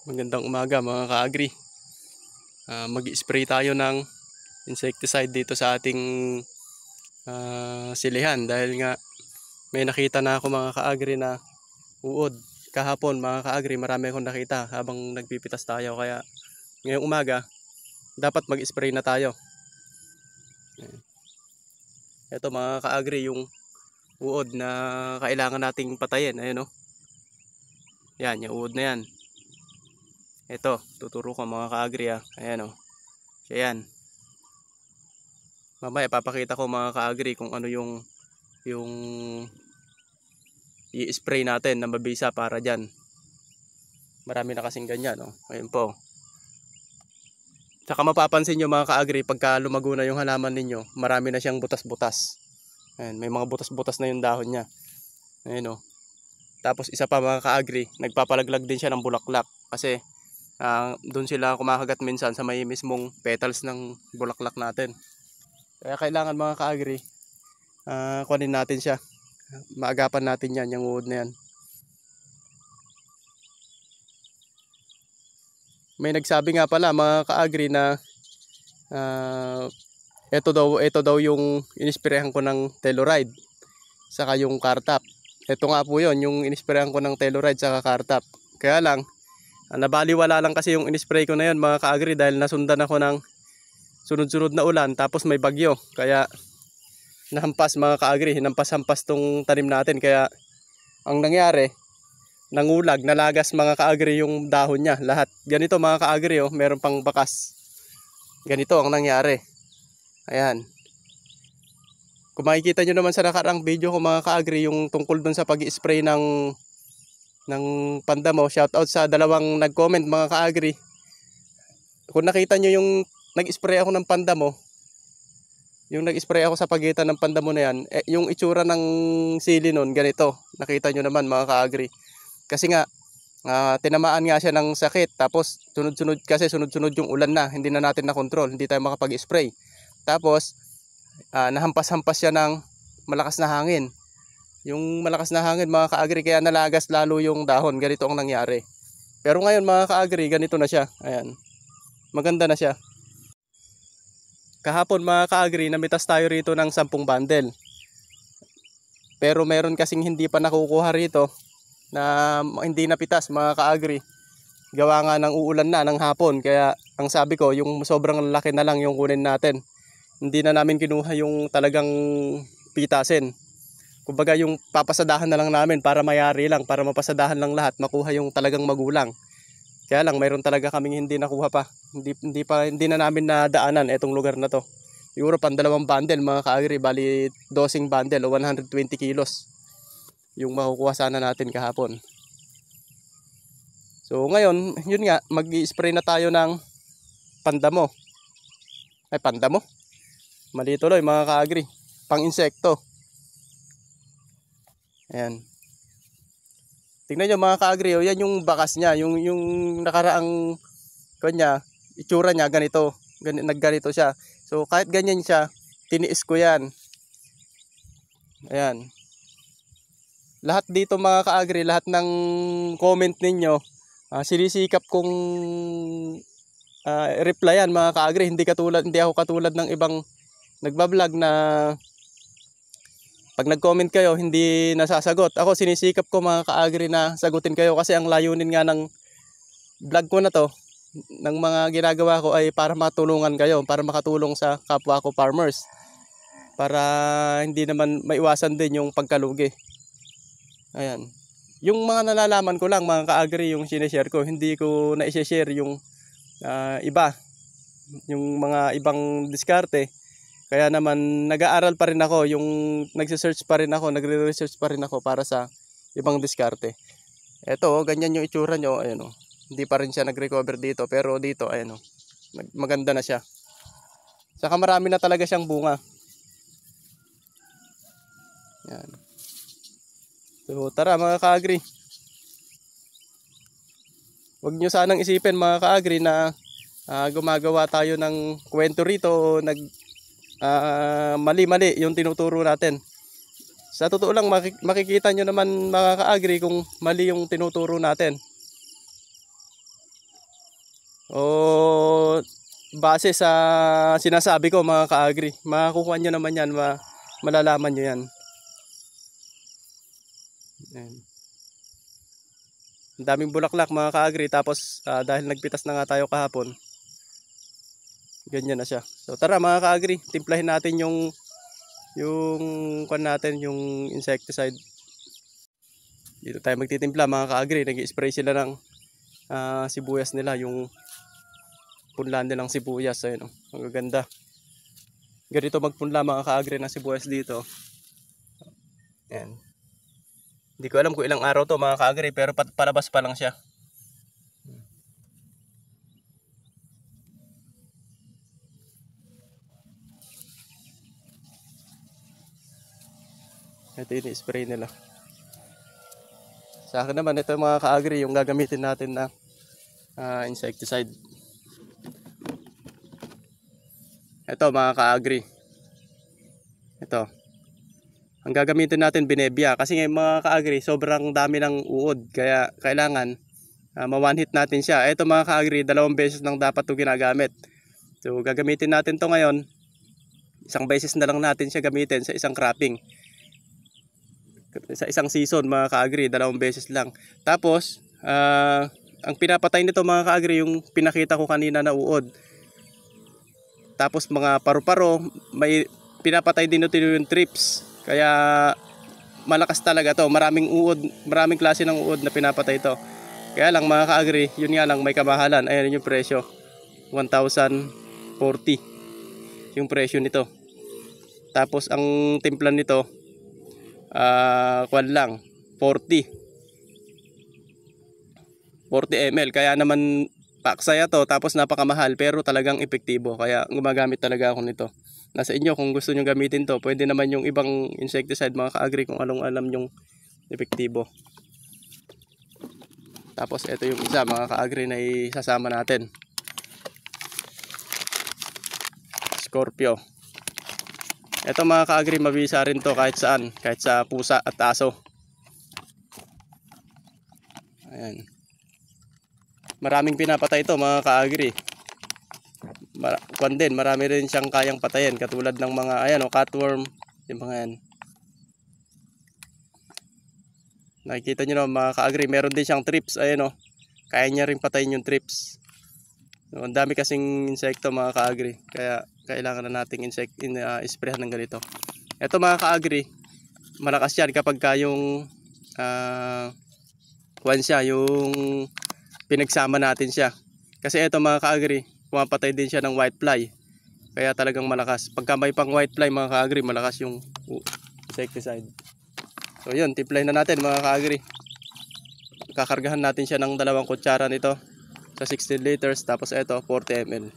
Magandang umaga mga ka-agri. Mag-spray tayo ng insecticide dito sa ating silihan dahil nga may nakita na ako mga ka-agri na uod. Kahapon mga ka-agri marami akong nakita habang nagpipitas tayo, kaya ngayong umaga dapat mag-spray na tayo. Ito mga ka-agri yung uod na kailangan nating patayin. Ayun o. Yan, yung uod na yan. Ito, tuturo ko mga ka-agri ha. Ayan o. Siya yan. Mamaya papakita ko mga ka-agri kung ano yung i-spray natin na mabisa para dyan. Marami na kasing ganyan o. Ayun po. Saka mapapansin nyo mga ka-agri, pagka lumago na yung halaman ninyo, marami na siyang butas-butas. Ayan, may mga butas-butas na yung dahon niya. Ayun o. Tapos isa pa mga ka-agri, nagpapalaglag din siya ng bulaklak. Kasi doon sila kumakagat minsan sa may mismong petals ng bulaklak natin. Kaya kailangan mga ka-agri, kunin natin siya. Maagapan natin yan, yung uod na yan. May nagsabi nga pala mga ka-agri na ito daw yung inisprehan ko ng Telluride saka yung Cartap. Ito nga po yun, yung inisprehan ko ng Telluride saka Cartap. Kaya lang nabaliwala lang kasi yung inispray ko na yun mga ka-agri dahil nasundan ako ng sunod-sunod na ulan tapos may bagyo. Kaya nahampas mga ka-agri, hinampas-hampas tong tanim natin. Kaya ang nangyari, nangulag, nalagas mga ka-agri yung dahon niya. Lahat ganito mga ka-agri, oh, meron pang bakas. Ganito ang nangyari. Ayan. Kung makikita nyo naman sa nakaraang video ko mga ka-agri, yung tungkol dun sa pag-spray ng pandamo, shoutout sa dalawang nag-comment mga ka-agri. Kung nakita nyo yung nag-spray ako ng pandamo, yung nag-spray ako sa pagitan ng pandamo na yan, yung itsura ng sili nun, ganito. Nakita nyo naman mga ka-agri. Kasi nga, tinamaan nga siya ng sakit. Tapos, sunod-sunod yung ulan na. Hindi na natin na-control. Hindi tayo makapag-spray. Tapos, nahampas-hampas siya ng malakas na hangin. Yung malakas na hangin mga ka-agri, kaya nalagas lalo yung dahon. Ganito ang nangyari. Pero ngayon mga ka-agri, ganito na siya. Ayan. Maganda na siya. Kahapon mga ka-agri, namitas tayo rito ng 10 bundle. Pero meron kasing hindi pa nakukuha rito na hindi napitas mga ka-agri. Gawa nga ng uulan na ng hapon. Kaya ang sabi ko, yung sobrang laki na lang yung kunin natin. Hindi na namin kinuha yung talagang pitasin. Kumbaga yung papasadahan na lang namin para mayari lang, para mapasadahan lang lahat, makuha yung talagang magulang. Kaya lang mayroon talaga kaming hindi nakuha pa. Hindi na namin nadaanan itong lugar na to. Siguro pang 2 bundle mga ka-agri, bali 12 bundle o 120 kilos yung makukuha sana natin kahapon. So ngayon, yun nga, mag-i-spray na tayo ng pandamo. Ay, pandamo? Mali tuloy mga ka-agri. Pang-insekto. Ayan. Tingnan nyo mga ka-agri, oh, yan yung bakas niya, yung nakaraang kanya, itsura niya ganito, nagganito siya. So kahit ganyan siya, tiniis ko yan. Ayan. Lahat dito mga ka-agri, lahat ng comment ninyo, sinisikap kong replyan mga ka-agri. Hindi ako katulad ng ibang nagbablog na pag nag-comment kayo, hindi nasasagot. Ako sinisikap ko mga ka-agri na sagutin kayo kasi ang layunin nga ng vlog ko na to, ng mga ginagawa ko ay para matulungan kayo, para makatulong sa kapwa ko farmers. Para hindi naman maiwasan din yung pagkalugi. Ayan. Yung mga nalalaman ko lang mga ka-agri yung sinishare ko, hindi ko na-share yung iba. Yung mga ibang diskarte. Kaya naman nag-aaral pa rin ako, yung nagse-search pa rin ako, nagre-research pa rin ako para sa ibang diskarte. Ito, ganyan yung itsura nyo, ayun o. Hindi pa rin siya nag-recover dito, pero dito, ayun o. Maganda na siya. Saka marami na talaga siyang bunga. Yan. So tara mga ka-agri. Huwag nyo sanang isipin mga ka-agri na gumagawa tayo ng kwento rito, mali-mali yung tinuturo natin. Sa totoo lang makikita nyo naman mga ka-agri kung mali yung tinuturo natin. o base sa sinasabi ko mga ka-agri. Makukuha nyo naman yan, malalaman nyo yan. Ayan. Ang daming bulaklak mga ka-agri, tapos dahil nagpitas na nga tayo kahapon, ganyan na siya. So tara mga ka-agri, timplahin natin yung yung insecticide. Dito tayo magtitimpla mga ka-agri. Nag-i-spray sila ng sibuyas nila, yung punlaan nilang sibuyas. Ayun, ang gaganda. Ganito magpunla mga ka-agri ng sibuyas dito. Ayan. Hindi ko alam kung ilang araw to mga ka-agri, pero palabas pa lang siya. Ito yung spray nila. Sa akin naman, ito mga ka-agri, yung gagamitin natin na insecticide. Ito mga ka-agri. Ito. Ang gagamitin natin binebia. Kasi ngayon mga ka-agri, sobrang dami ng uod. Kaya kailangan ma-one hit natin siya. Ito mga ka-agri, 2 beses lang dapat ito ginagamit. So gagamitin natin to ngayon. 1 beses na lang natin siya gamitin sa isang cropping. Sa isang season mga ka-agri, 2 beses lang. Tapos ang pinapatay nito mga ka-agri, yung pinakita ko kanina na uod. Tapos mga paru-paro, may pinapatay din ito yung trips. Kaya malakas talaga to. Maraming uod, maraming klase ng uod na pinapatay ito. Kaya lang mga ka-agri, yun nga lang may kamahalan. Ayan yung presyo, 1,040 yung presyo nito. Tapos ang timplan nito kwan lang 40 ml. Kaya naman paksaya to, tapos napakamahal pero talagang epektibo. Kaya gumagamit talaga ako nito. Nasa inyo kung gusto nyo gamitin to. Pwede naman yung ibang insecticide mga ka-agri kung anong alam yung epektibo. Tapos ito yung isa mga ka-agri na isasama natin. Scorpio. Ito mga ka-agri, mabisa rin to kahit saan. Kahit sa pusa at aso. Ayan. Maraming pinapatay ito mga ka-agri. Kwan din, marami rin siyang kayang patayin. Katulad ng mga, ayan o, cutworm. Yung mga yan. Nakikita nyo na mga ka-agri, meron din siyang trips. Ayan o, kaya niya rin patayin yung trips. So, ang dami kasing insekto mga ka-agri. Kaya kailangan na nating isprehan ng ganito. Ito mga ka-agri, malakas yan kapag yung kwan siya, yung pinagsama natin siya. Kasi ito mga ka-agri, pumapatay din siya ng whitefly. Kaya talagang malakas. Pagka may pang whitefly mga ka-agri, malakas yung insecticide. So yun, timply na natin mga ka-agri. Kakargahan natin siya ng 2 kutsara nito sa 16 liters. Tapos ito, 40 ml.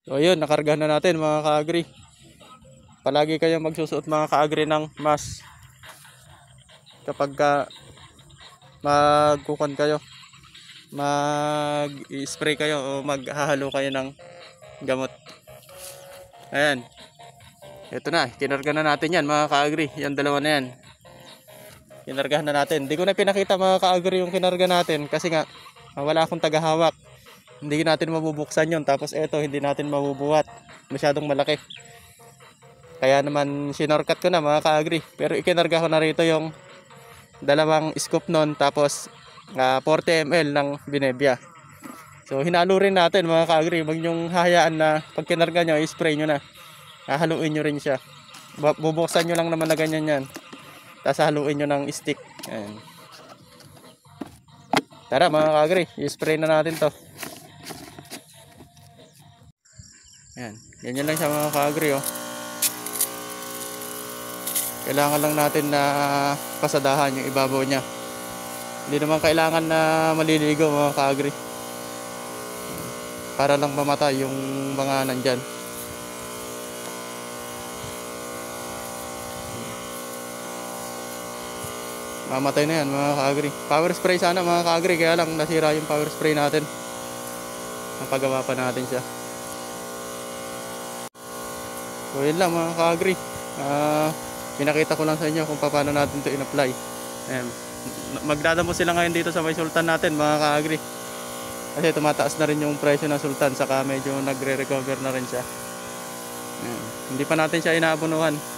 So yun, nakargahan na natin mga ka-agri. Palagi kayong magsusuot mga ka-agri ng mask kapag magkukan kayo, mag-spray kayo o maghahalo kayo ng gamot. Ayan, ito na, kinarga na natin yan mga ka-agri. Yan 2 na yan, kinargahan na natin. Hindi ko na pinakita mga ka-agri yung kinarga natin kasi nga wala akong tagahawak. Hindi natin mabubuksan yun. Tapos ito, hindi natin mabubuhat, masyadong malaki. Kaya naman sinorkat ko na mga ka-agri. Pero ikinarga ko na rito yung 2 scoop nun, tapos 40 ml ng binebia. So hinalo rin natin mga ka-agri. Huwag nyong hahayaan na pag kinarga nyo, i-spray nyo na. Haluin nyo rin siya. Bubuksan nyo lang naman na ganyan yan. Tapos haluin nyo ng stick. Ayan. Tara mga ka-agri, i-spray na natin to. Ayan. Ganyan lang siya mga ka-agri oh. Kailangan lang natin na pasadahan yung ibabaw niya. Hindi naman kailangan na maliligo mga ka-agri. Para lang mamatay yung mga nandyan. Mamatay na yan mga ka-agri. Power spray sana mga ka-agri, kaya lang nasira yung power spray natin. Napagawa pa natin siya. So yun lang mga ka-agri. Pinakita ko lang sa inyo kung paano natin ito in-apply. Ayan. Magdadamo sila ngayon dito sa may sultan natin mga ka-agri. Kasi tumataas na rin yung presyo ng sultan, saka medyo nagre-recover na rin siya. Hindi pa natin siya inaabunuhan.